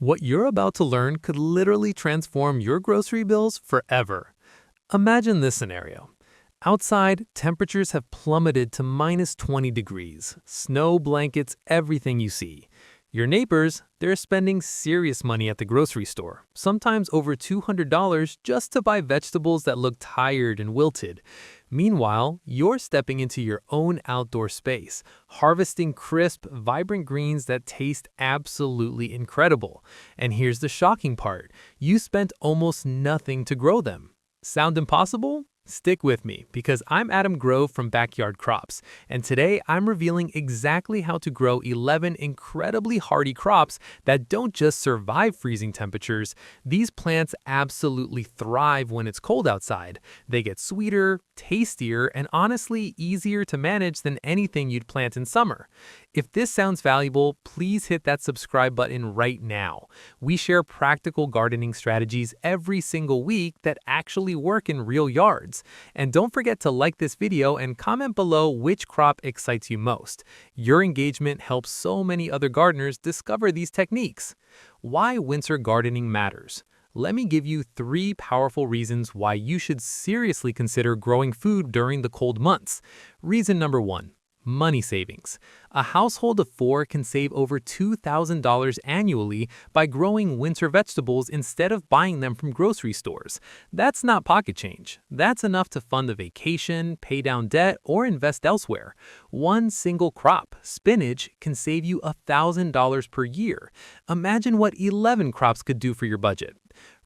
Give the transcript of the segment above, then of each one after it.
What you're about to learn could literally transform your grocery bills forever. Imagine this scenario. Outside, temperatures have plummeted to minus 20 degrees. Snow blankets everything you see. Your neighbors, they're spending serious money at the grocery store, sometimes over $200 just to buy vegetables that look tired and wilted. Meanwhile, you're stepping into your own outdoor space, harvesting crisp, vibrant greens that taste absolutely incredible. And here's the shocking part. You spent almost nothing to grow them. Sound impossible? Stick with me, because I'm Adam Grove from Backyard Crops, and today I'm revealing exactly how to grow 11 incredibly hardy crops that don't just survive freezing temperatures. These plants absolutely thrive when it's cold outside. They get sweeter, tastier, and honestly easier to manage than anything you'd plant in summer. If this sounds valuable, please hit that subscribe button right now. We share practical gardening strategies every single week that actually work in real yards. And don't forget to like this video and comment below which crop excites you most. Your engagement helps so many other gardeners discover these techniques. Why winter gardening matters. Let me give you 3 powerful reasons why you should seriously consider growing food during the cold months. Reason number 1. Money savings. A household of 4 can save over $2,000 annually by growing winter vegetables instead of buying them from grocery stores. That's not pocket change. That's enough to fund a vacation, pay down debt, or invest elsewhere. One single crop, spinach, can save you $1,000 per year. Imagine what 11 crops could do for your budget.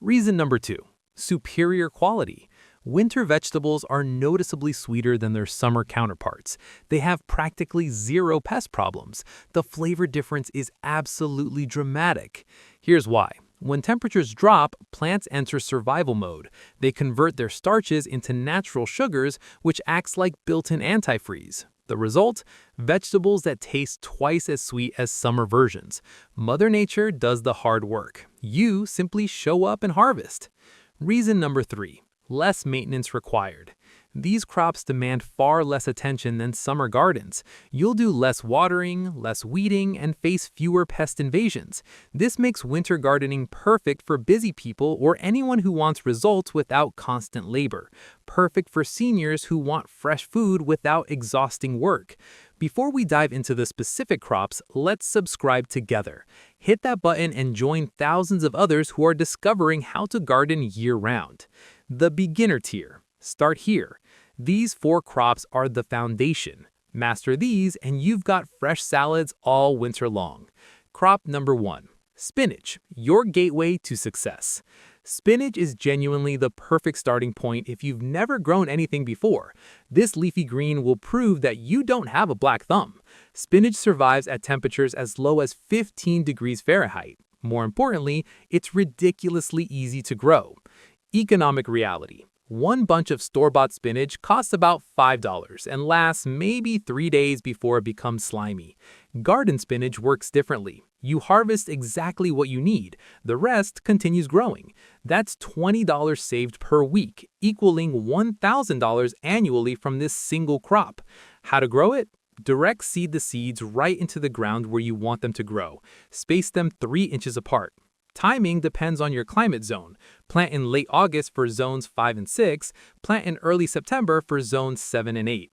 Reason number 2. Superior quality. Winter vegetables are noticeably sweeter than their summer counterparts. They have practically zero pest problems. The flavor difference is absolutely dramatic. Here's why. When temperatures drop, plants enter survival mode. They convert their starches into natural sugars, which acts like built-in antifreeze. The result? Vegetables that taste twice as sweet as summer versions. Mother Nature does the hard work. You simply show up and harvest. Reason number 3. Less maintenance required. These crops demand far less attention than summer gardens. You'll do less watering, less weeding, and face fewer pest invasions. This makes winter gardening perfect for busy people or anyone who wants results without constant labor. Perfect for seniors who want fresh food without exhausting work. Before we dive into the specific crops, let's subscribe together. Hit that button and join thousands of others who are discovering how to garden year-round. The beginner tier. Start here. These 4 crops are the foundation. Master these and you've got fresh salads all winter long. Crop number 1. Spinach, your gateway to success. Spinach is genuinely the perfect starting point if you've never grown anything before. This leafy green will prove that you don't have a black thumb. Spinach survives at temperatures as low as 15 degrees Fahrenheit. More importantly, it's ridiculously easy to grow. Economic reality. One bunch of store-bought spinach costs about $5 and lasts maybe 3 days before it becomes slimy. Garden spinach works differently. You harvest exactly what you need. The rest continues growing. That's $20 saved per week, equaling $1,000 annually from this single crop. How to grow it? Direct seed the seeds right into the ground where you want them to grow. Space them 3 inches apart. Timing depends on your climate zone. Plant in late August for zones 5 and 6, plant in early September for zones 7 and 8.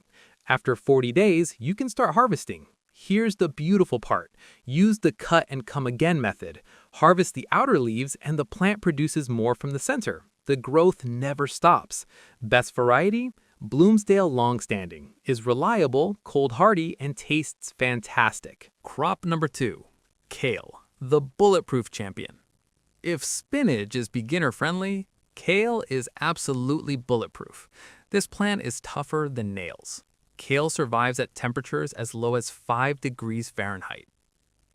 After 40 days, you can start harvesting. Here's the beautiful part. Use the cut and come again method. Harvest the outer leaves and the plant produces more from the center. The growth never stops. Best variety? Bloomsdale Longstanding. Is reliable, cold hardy, and tastes fantastic. Crop number 2. Kale, the bulletproof champion. If spinach is beginner-friendly, kale is absolutely bulletproof. This plant is tougher than nails. Kale survives at temperatures as low as 5 degrees Fahrenheit.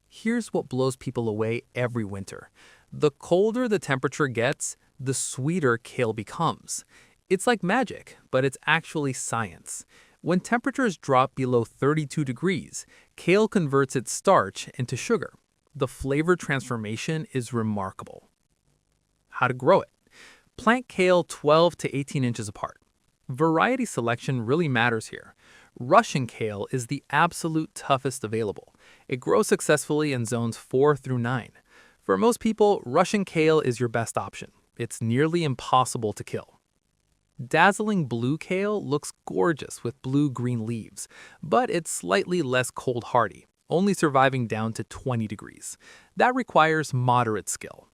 Here's what blows people away every winter. The colder the temperature gets, the sweeter kale becomes. It's like magic, but it's actually science. When temperatures drop below 32 degrees, kale converts its starch into sugar. The flavor transformation is remarkable. How to grow it? Plant kale 12 to 18 inches apart. Variety selection really matters here. Russian kale is the absolute toughest available. It grows successfully in zones 4 through 9. For most people, Russian kale is your best option. It's nearly impossible to kill. Dazzling blue kale looks gorgeous with blue-green leaves, but it's slightly less cold hardy, only surviving down to 20 degrees. That requires moderate skill.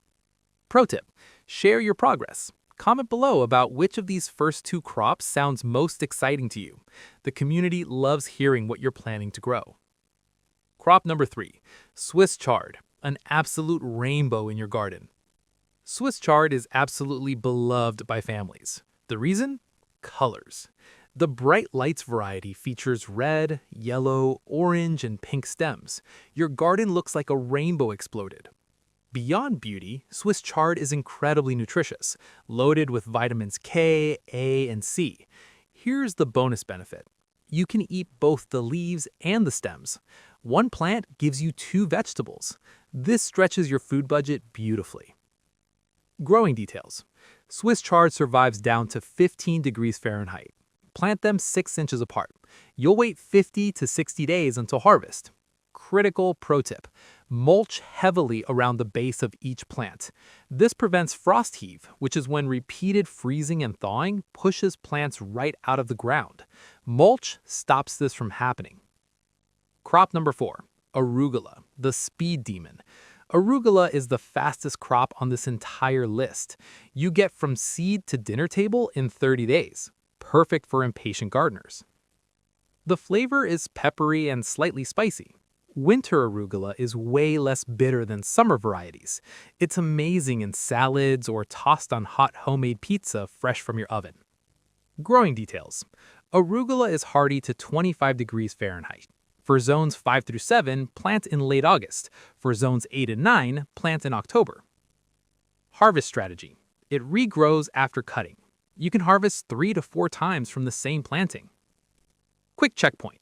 Pro tip: share your progress. Comment below about which of these first two crops sounds most exciting to you. The community loves hearing what you're planning to grow. Crop number 3, Swiss chard, an absolute rainbow in your garden. Swiss chard is absolutely beloved by families. The reason? Colors. The Bright Lights variety features red, yellow, orange, and pink stems. Your garden looks like a rainbow exploded. Beyond beauty, Swiss chard is incredibly nutritious, loaded with vitamins K, A, and C. Here's the bonus benefit. You can eat both the leaves and the stems. One plant gives you 2 vegetables. This stretches your food budget beautifully. Growing details. Swiss chard survives down to 15 degrees Fahrenheit. Plant them 6 inches apart. You'll wait 50 to 60 days until harvest. Critical pro tip: mulch heavily around the base of each plant. This prevents frost heave, which is when repeated freezing and thawing pushes plants right out of the ground. Mulch stops this from happening. Crop number 4, arugula, the speed demon. Arugula is the fastest crop on this entire list. You get from seed to dinner table in 30 days. Perfect for impatient gardeners. The flavor is peppery and slightly spicy. Winter arugula is way less bitter than summer varieties. It's amazing in salads or tossed on hot homemade pizza fresh from your oven. Growing details. Arugula is hardy to 25 degrees Fahrenheit. For zones 5 through 7, plant in late August. For zones 8 and 9, plant in October. Harvest strategy. It regrows after cutting. You can harvest 3 to 4 times from the same planting. Quick checkpoint.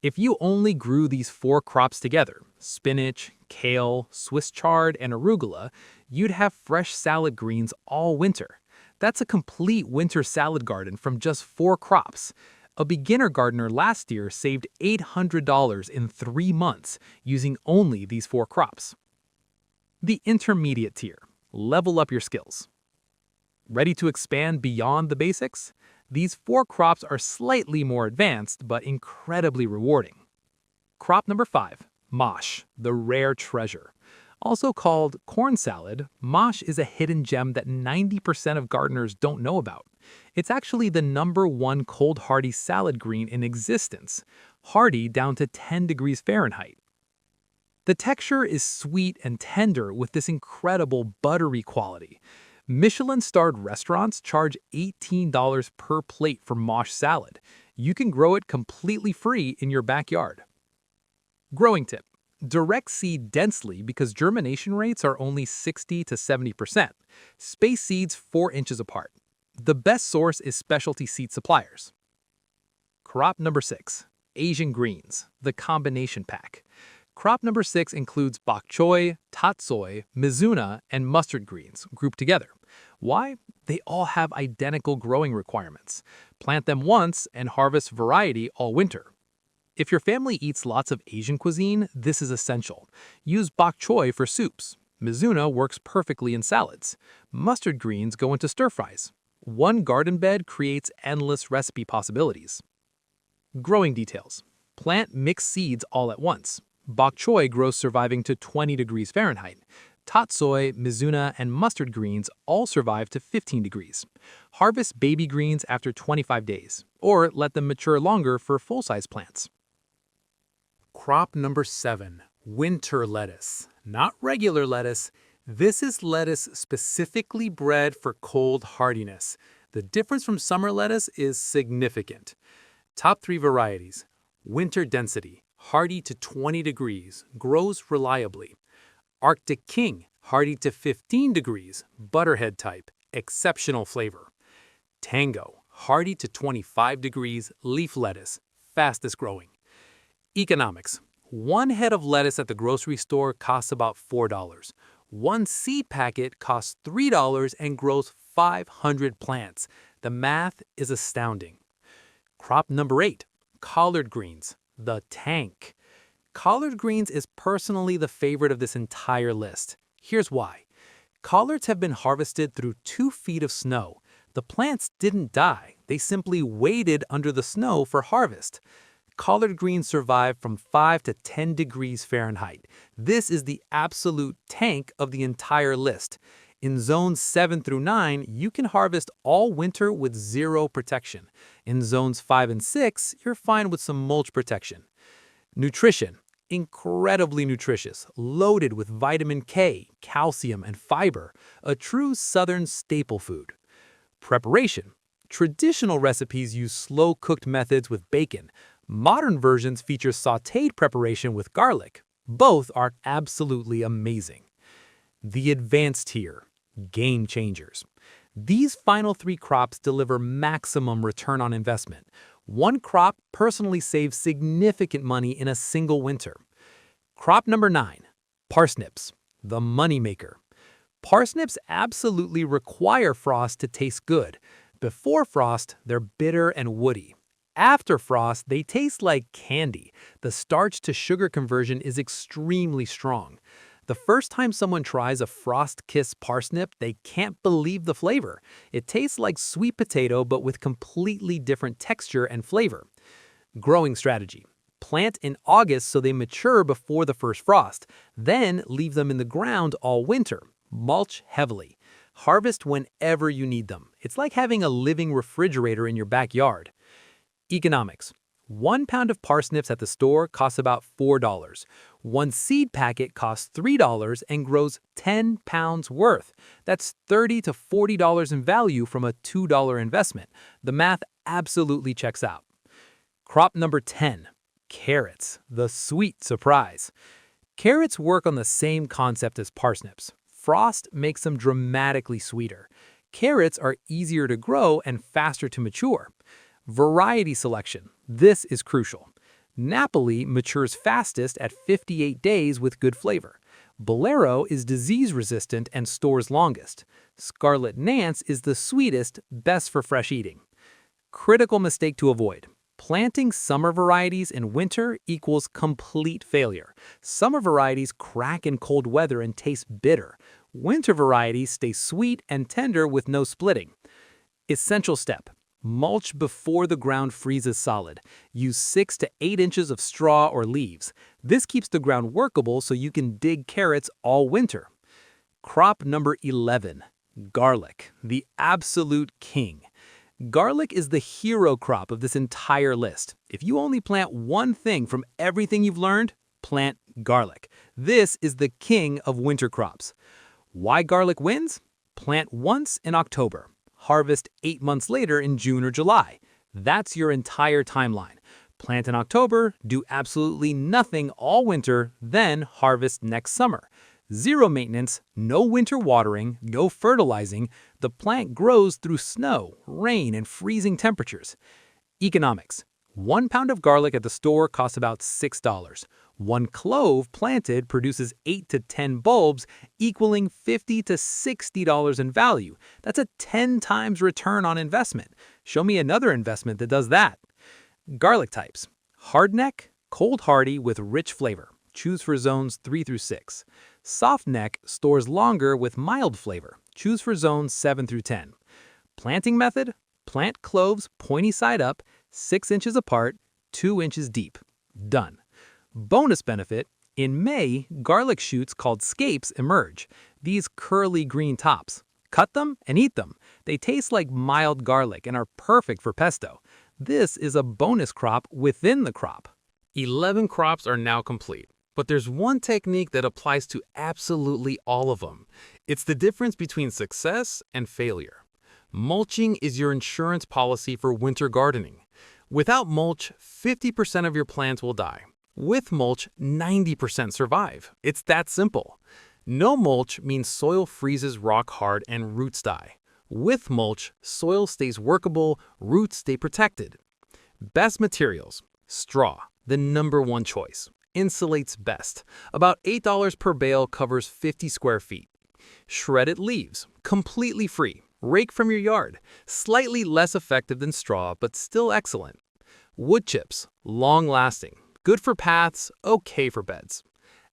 If you only grew these 4 crops together, spinach, kale, Swiss chard, and arugula, you'd have fresh salad greens all winter. That's a complete winter salad garden from just 4 crops. A beginner gardener last year saved $800 in 3 months using only these 4 crops. The intermediate tier. Level up your skills. Ready to expand beyond the basics? These 4 crops are slightly more advanced, but incredibly rewarding. Crop number 5, mosh, the rare treasure. Also called corn salad, mosh is a hidden gem that 90% of gardeners don't know about. It's actually the #1 cold hardy salad green in existence, hardy down to 10 degrees Fahrenheit. The texture is sweet and tender with this incredible buttery quality. Michelin-starred restaurants charge $18 per plate for mosh salad. You can grow it completely free in your backyard. Growing tip: direct seed densely because germination rates are only 60 to 70%. Space seeds 4 inches apart. The best source is specialty seed suppliers. Crop number 6, Asian greens, the combination pack. Crop number 6 includes bok choy, tatsoi, mizuna, and mustard greens grouped together. Why? They all have identical growing requirements. Plant them once and harvest variety all winter. If your family eats lots of Asian cuisine, this is essential. Use bok choy for soups. Mizuna works perfectly in salads. Mustard greens go into stir-fries. One garden bed creates endless recipe possibilities. Growing details. Plant mixed seeds all at once. Bok choy grows surviving to 20 degrees Fahrenheit. Tatsoi, mizuna, and mustard greens all survive to 15 degrees. Harvest baby greens after 25 days, or let them mature longer for full-size plants. Crop number 7, winter lettuce. Not regular lettuce. This is lettuce specifically bred for cold hardiness. The difference from summer lettuce is significant. Top 3 varieties. Winter density, hardy to 20 degrees, grows reliably. Arctic King, hardy to 15 degrees, butterhead type, exceptional flavor. Tango, hardy to 25 degrees, leaf lettuce, fastest growing. Economics. 1 head of lettuce at the grocery store costs about $4. 1 seed packet costs $3 and grows 500 plants. The math is astounding. Crop number 8, collard greens, the tank. Collard greens is personally the favorite of this entire list. Here's why. Collards have been harvested through 2 feet of snow. The plants didn't die, they simply waited under the snow for harvest. Collard greens survive from 5 to 10 degrees Fahrenheit. This is the absolute tank of the entire list. In zones 7 through 9, you can harvest all winter with zero protection. In zones 5 and 6, you're fine with some mulch protection. Nutrition. Incredibly nutritious, loaded with vitamin K, calcium, and fiber, a true southern staple food. Preparation. Traditional recipes use slow-cooked methods with bacon. Modern versions feature sautéed preparation with garlic. Both are absolutely amazing. The advanced tier, game changers. These final 3 crops deliver maximum return on investment. One crop personally saves significant money in a single winter. Crop number 9, parsnips, the moneymaker. Parsnips absolutely require frost to taste good. Before frost, they're bitter and woody. After frost, they taste like candy. The starch-to-sugar conversion is extremely strong. The first time someone tries a frost-kissed parsnip, they can't believe the flavor. It tastes like sweet potato but with completely different texture and flavor. Growing strategy. Plant in August so they mature before the first frost. Then leave them in the ground all winter. Mulch heavily. Harvest whenever you need them. It's like having a living refrigerator in your backyard. Economics. 1 pound of parsnips at the store costs about $4. 1 seed packet costs $3 and grows 10 pounds worth. That's $30 to $40 in value from a $2 investment. The math absolutely checks out. Crop number 10, carrots, the sweet surprise. Carrots work on the same concept as parsnips. Frost makes them dramatically sweeter. Carrots are easier to grow and faster to mature. Variety selection. This is crucial. Napoli matures fastest at 58 days with good flavor. Bolero is disease-resistant and stores longest. Scarlet Nance is the sweetest, best for fresh eating. Critical mistake to avoid. Planting summer varieties in winter equals complete failure. Summer varieties crack in cold weather and taste bitter. Winter varieties stay sweet and tender with no splitting. Essential step. Mulch before the ground freezes solid. Use 6 to 8 inches of straw or leaves. This keeps the ground workable so you can dig carrots all winter. Crop number 11, garlic, the absolute king. Garlic is the hero crop of this entire list. If you only plant one thing from everything you've learned, plant garlic. This is the king of winter crops. Why garlic wins? Plant once in October. Harvest 8 months later in June or July. That's your entire timeline. Plant in October, do absolutely nothing all winter, then harvest next summer. Zero maintenance, no winter watering, no fertilizing. The plant grows through snow, rain, and freezing temperatures. Economics. 1 pound of garlic at the store costs about $6. 1 clove planted produces 8 to 10 bulbs, equaling $50 to $60 in value. That's a 10 times return on investment. Show me another investment that does that. Garlic types. Hardneck, cold hardy with rich flavor. Choose for zones 3 through 6. Softneck stores longer with mild flavor. Choose for zones 7 through 10. Planting method. Plant cloves pointy side up, 6 inches apart, 2 inches deep. Done. Bonus benefit, in May, garlic shoots called scapes emerge. These curly green tops. Cut them and eat them. They taste like mild garlic and are perfect for pesto. This is a bonus crop within the crop. 11 crops are now complete, but there's one technique that applies to absolutely all of them. It's the difference between success and failure. Mulching is your insurance policy for winter gardening. Without mulch, 50% of your plants will die. With mulch, 90% survive. It's that simple. No mulch means soil freezes rock hard and roots die. With mulch, soil stays workable, roots stay protected. Best materials. Straw, the #1 choice. Insulates best. About $8 per bale covers 50 square feet. Shredded leaves, completely free. Rake from your yard. Slightly less effective than straw, but still excellent. Wood chips, long-lasting. Good for paths, okay for beds.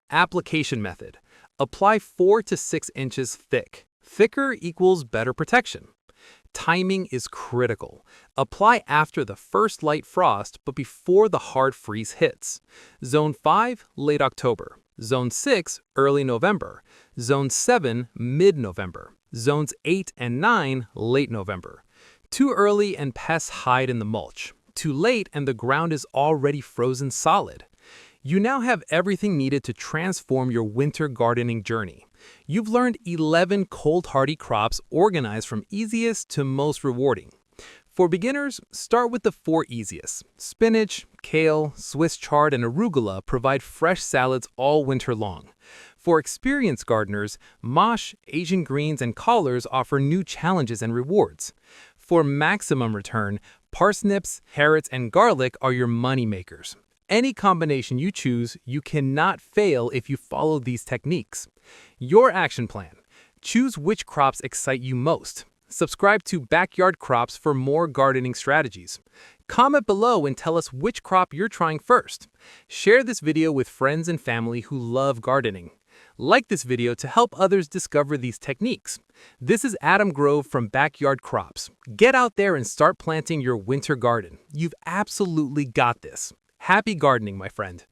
Application method. Apply 4 to 6 inches thick. Thicker equals better protection. Timing is critical. Apply after the first light frost, but before the hard freeze hits. Zone 5, late October. Zone 6, early November. Zone 7, mid-November. Zones 8 and 9, late November. Too early and pests hide in the mulch. Too late and the ground is already frozen solid. You now have everything needed to transform your winter gardening journey. You've learned 11 cold-hardy crops organized from easiest to most rewarding. For beginners, start with the 4 easiest. Spinach, kale, Swiss chard, and arugula provide fresh salads all winter long. For experienced gardeners, mosh, Asian greens, and collards offer new challenges and rewards. For maximum return, parsnips, carrots, and garlic are your money makers. Any combination you choose, you cannot fail if you follow these techniques. Your action plan. Choose which crops excite you most. Subscribe to Backyard Crops for more gardening strategies. Comment below and tell us which crop you're trying first. Share this video with friends and family who love gardening. Like this video to help others discover these techniques. This is Adam Grove from Backyard Crops. Get out there and start planting your winter garden. You've absolutely got this. Happy gardening, my friend.